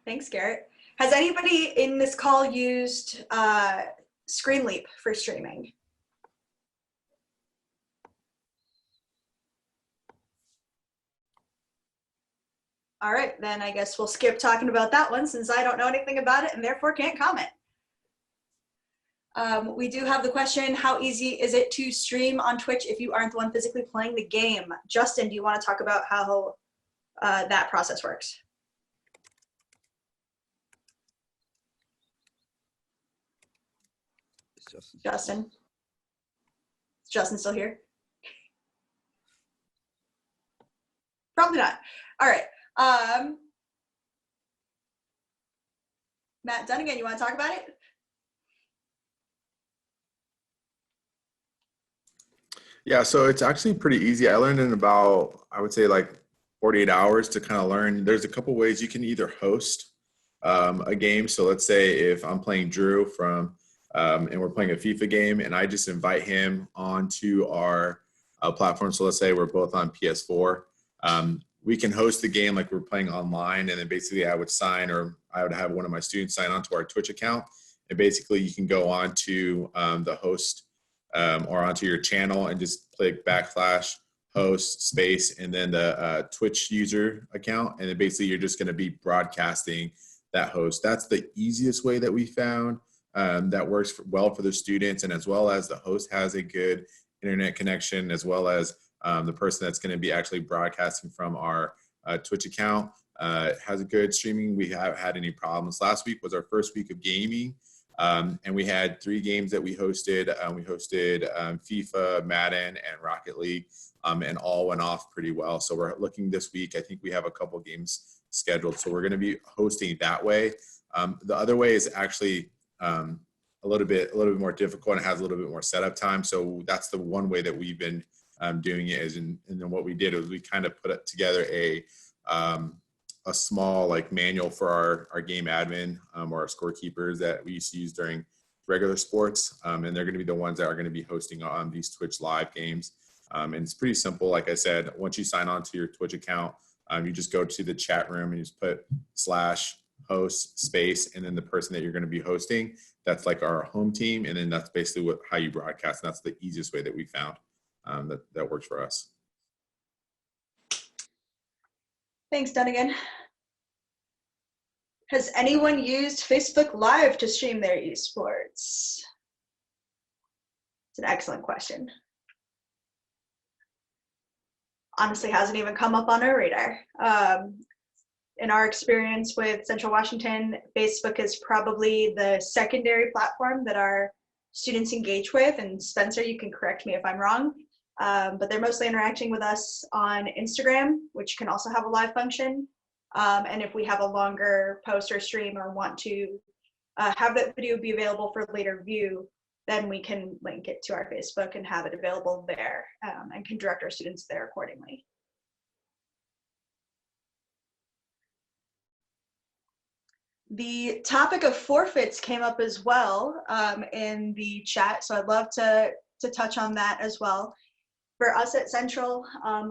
Thanks, Garrett. Has anybody in this call used ScreenLeap for streaming? All right, then I guess we'll skip talking about that one, since I don't know anything about it and therefore can't comment. We do have the question, how easy is it to stream on Twitch if you aren't the one physically playing the game? Justin, do you want to talk about how that process works? Justin? Is Justin still here? Probably not. All right. Matt Dunnigan, you want to talk about it? Yeah, so it's actually pretty easy. I learned in about, I would say like 48 hours to kind of learn. There's a couple ways you can either host a game. So let's say if I'm playing Drew from, and we're playing a FIFA game, and I just invite him onto our platform. So let's say we're both on PS4. We can host the game like we're playing online, and then basically I would sign, or I would have one of my students sign onto our Twitch account, and basically you can go on to the host or onto your channel and just click /host space and then the Twitch user account, and then basically you're just going to be broadcasting that host. That's the easiest way that we found that works well for the students, and as well as the host has a good internet connection, as well as the person that's going to be actually broadcasting from our Twitch account has a good streaming. We haven't had any problems. Last week was our first week of gaming, and we had 3 games that we hosted. We hosted FIFA, Madden, and Rocket League, and all went off pretty well. So we're looking this week. I think we have a couple games scheduled, so we're going to be hosting that way. The other way is actually a little bit more difficult and has a little bit more setup time. So that's the one way that we've been doing it is, and then what we did was we kind of put together a small like manual for our game admin or our scorekeepers that we used to use during regular sports, and they're going to be the ones that are going to be hosting on these Twitch live games. And it's pretty simple. Like I said, once you sign on to your Twitch account, you just go to the chat room and you just put /host space and then the person that you're going to be hosting. That's like our home team, and then that's basically how you broadcast. And that's the easiest way that we found that works for us. Thanks, Dunnigan. Has anyone used Facebook Live to stream their esports? It's an excellent question. Honestly, hasn't even come up on our radar. In our experience with Central Washington, Facebook is probably the secondary platform that our students engage with. And Spencer, you can correct me if I'm wrong, but they're mostly interacting with us on Instagram, which can also have a live function. And if we have a longer post or stream or want to have that video be available for later view, then we can link it to our Facebook and have it available there, and can direct our students there accordingly. The topic of forfeits came up as well in the chat, so I'd love to touch on that as well. For us at Central,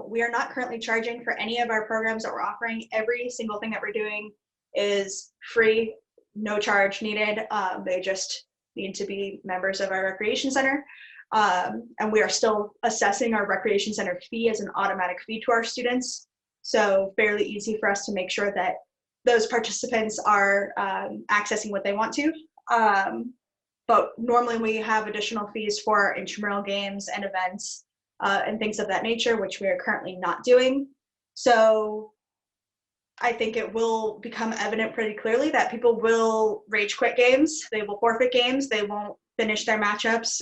we are not currently charging for any of our programs that we're offering. Every single thing that we're doing is free, no charge needed. They just need to be members of our recreation center. And we are still assessing our recreation center fee as an automatic fee to our students. So fairly easy for us to make sure that those participants are accessing what they want to. But normally we have additional fees for intramural games and events and things of that nature, which we are currently not doing. So I think it will become evident pretty clearly that people will rage quit games, they will forfeit games, they won't finish their matchups,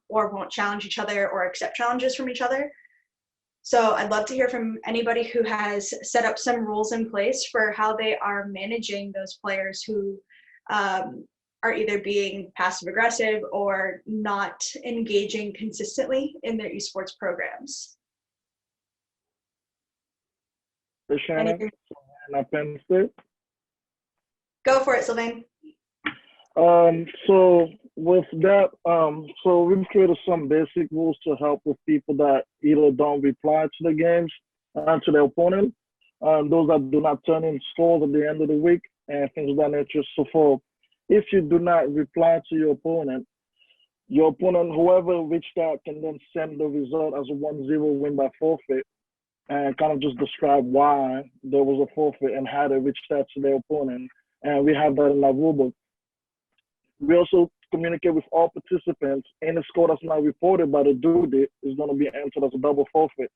or won't challenge each other or accept challenges from each other. So I'd love to hear from anybody who has set up some rules in place for how they are managing those players who are either being passive aggressive or not engaging consistently in their esports programs. Shana Penn State. Go for it, Sylvain. So with that, so we've created some basic rules to help with people that either don't reply to the games, to their opponent, those that do not turn in scores at the end of the week, and things of that nature. So if you do not reply to your opponent, whoever reached out can then send the result as a 1-0 win by forfeit, and kind of just describe why there was a forfeit and how they reached out to their opponent. And we have that in our rulebook. We also communicate with all participants. Any score that's not reported by the due date is going to be entered as a double forfeit.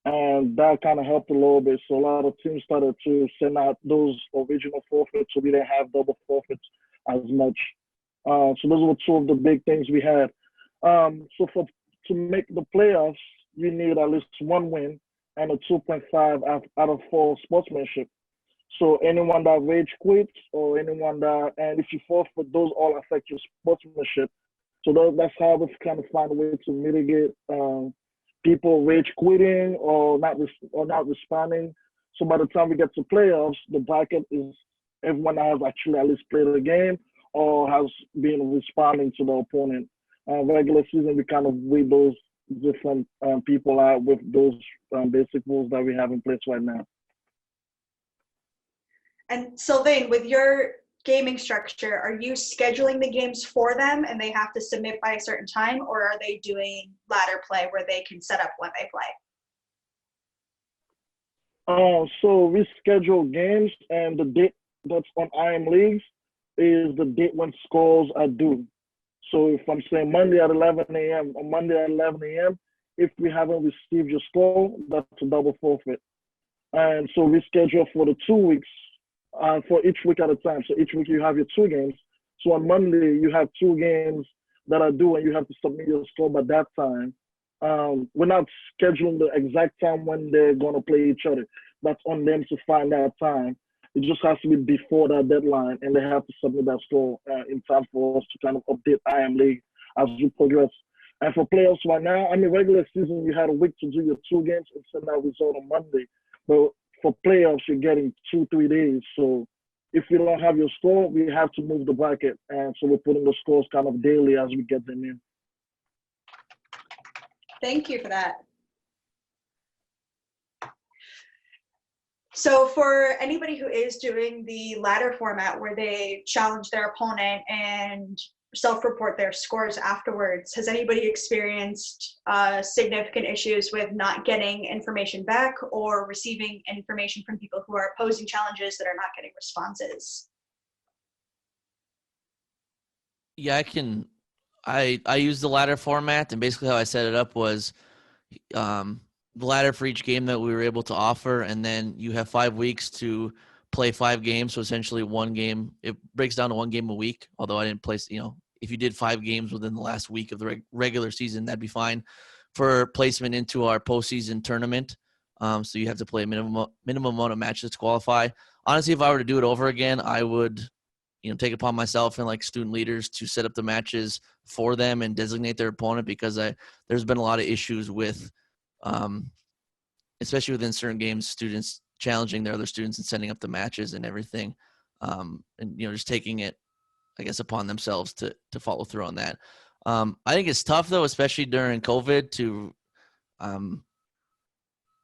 And that kind of helped a little bit. So a lot of teams started to send out those original forfeits, so we didn't have double forfeits as much. So those were two of the big things we had. So to make the playoffs, you need at least one win and a 2.5 out of 4 sportsmanship. So anyone that rage quits or anyone that, and if you forfeit, those all affect your sportsmanship. So that's how we kind of find a way to mitigate people rage quitting or not responding. So by the time we get to playoffs, the bracket is everyone that has actually at least played the game or has been responding to the opponent. Regular season, we kind of weed those different people out with those basic rules that we have in place right now. And Sylvain, with your gaming structure, are you scheduling the games for them and they have to submit by a certain time, or are they doing ladder play where they can set up when they play? So we schedule games, and the date that's on IM Leagues is the date when scores are due. So if I'm saying Monday at 11 a.m. or Monday at 11 a.m., if we haven't received your score, that's a double forfeit. And so we schedule for the 2 weeks, for each week at a time. So each week you have your 2 games. So on Monday, you have 2 games that are due and you have to submit your score by that time. We're not scheduling the exact time when they're going to play each other. That's on them to find that time. It just has to be before that deadline, and they have to submit that score in time for us to kind of update IM League as we progress. And for playoffs right now, I mean, regular season, you had a week to do your 2 games and send that result on Monday. But for playoffs, you're getting 2-3 days. So if you don't have your score, we have to move the bracket. And so we're putting the scores kind of daily as we get them in. Thank you for that. So for anybody who is doing the ladder format where they challenge their opponent and self-report their scores afterwards, has anybody experienced significant issues with not getting information back or receiving information from people who are posing challenges that are not getting responses? Yeah, I use the ladder format, and basically how I set it up was the ladder for each game that we were able to offer, and then you have 5 weeks to play 5 games. So essentially one game, it breaks down to 1 game a week, although I didn't place, if you did 5 games within the last week of the regular season, that'd be fine for placement into our postseason tournament. So you have to play a minimum amount of matches to qualify. Honestly, if I were to do it over again, I would take it upon myself and like student leaders to set up the matches for them and designate their opponent, because there's been a lot of issues with, especially within certain games, students challenging their other students and setting up the matches and everything. And, just taking it, I guess, upon themselves to follow through on that. I think it's tough though, especially during COVID, to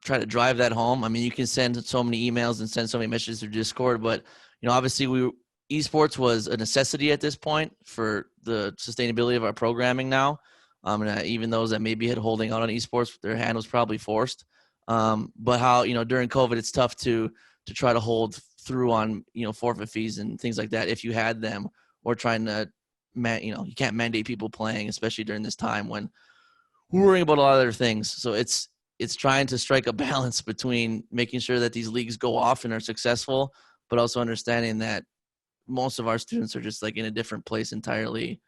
try to drive that home. I mean, you can send so many emails and send so many messages through Discord, but, obviously esports was a necessity at this point for the sustainability of our programming now. And even those that maybe had holding out on esports, their hand was probably forced. But how, during COVID, it's tough to try to hold through on, forfeit fees and things like that if you had them, or trying to, you can't mandate people playing, especially during this time when we're worrying about a lot of other things. So it's trying to strike a balance between making sure that these leagues go off and are successful, but also understanding that most of our students are just like in a different place entirely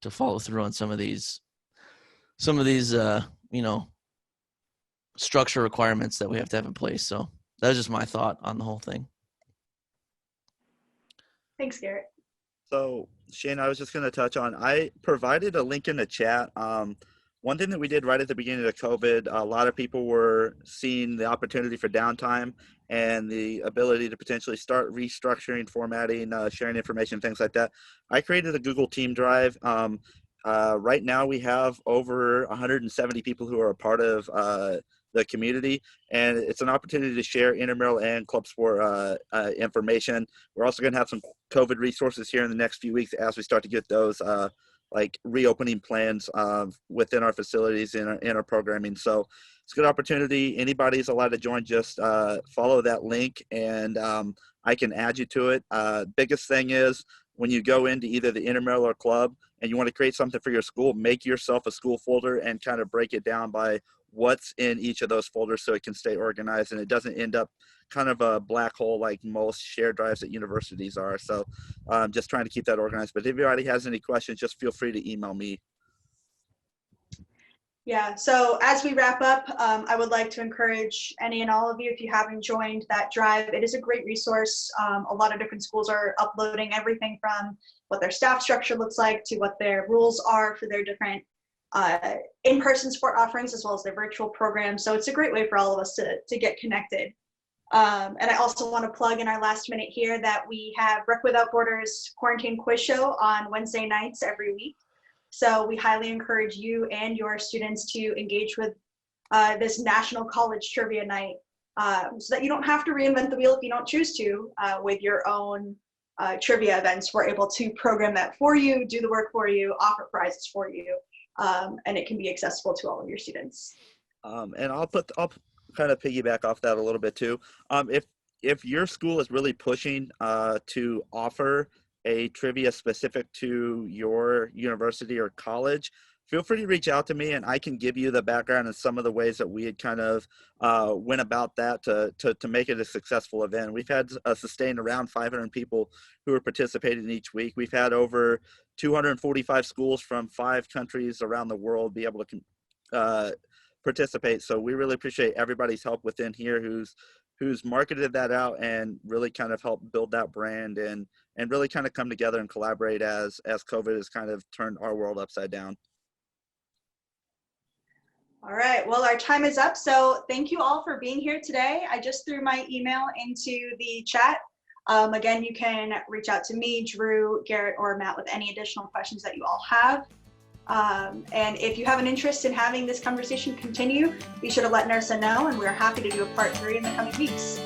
to follow through on some of these structure requirements that we have to have in place. So that was just my thought on the whole thing. Thanks, Garrett. So Shane, I was just going to touch on, I provided a link in the chat. One thing that we did right at the beginning of COVID, a lot of people were seeing the opportunity for downtime and the ability to potentially start restructuring, formatting, sharing information, things like that. I created a Google Team Drive. Right now we have over 170 people who are a part of the community, and it's an opportunity to share intramural and club sport information. We're also going to have some COVID resources here in the next few weeks as we start to get those like reopening plans within our facilities in our programming. So it's a good opportunity. Anybody's allowed to join. Just follow that link, and I can add you to it. Biggest thing is, when you go into either the intramural or club and you want to create something for your school, make yourself a school folder and kind of break it down by what's in each of those folders so it can stay organized and it doesn't end up kind of a black hole like most shared drives at universities are. So just trying to keep that organized. But if anybody has any questions, just feel free to email me. Yeah, so as we wrap up, I would like to encourage any and all of you, if you haven't joined that drive, it is a great resource. A lot of different schools are uploading everything from what their staff structure looks like to what their rules are for their different in-person sport offerings, as well as their virtual programs. So it's a great way for all of us to get connected. And I also want to plug in our last minute here that we have Rec Without Borders Quarantine Quiz Show on Wednesday nights every week. So we highly encourage you and your students to engage with this National College Trivia Night so that you don't have to reinvent the wheel if you don't choose to with your own trivia events. We're able to program that for you, do the work for you, offer prizes for you, and it can be accessible to all of your students. And I'll kind of piggyback off that a little bit too. If your school is really pushing to offer a trivia specific to your university or college, feel free to reach out to me and I can give you the background and some of the ways that we had kind of went about that to make it a successful event. We've had sustained around 500 people who are participating each week. We've had over 245 schools from 5 countries around the world be able to participate. So we really appreciate everybody's help within here who's marketed that out and really kind of helped build that brand and really kind of come together and collaborate as COVID has kind of turned our world upside down. All right, well, our time is up. So thank you all for being here today. I just threw my email into the chat. Again, you can reach out to me, Drew, Garrett, or Matt with any additional questions that you all have. And if you have an interest in having this conversation continue, be sure to let NIRSA know, and we're happy to do a part 3 in the coming weeks.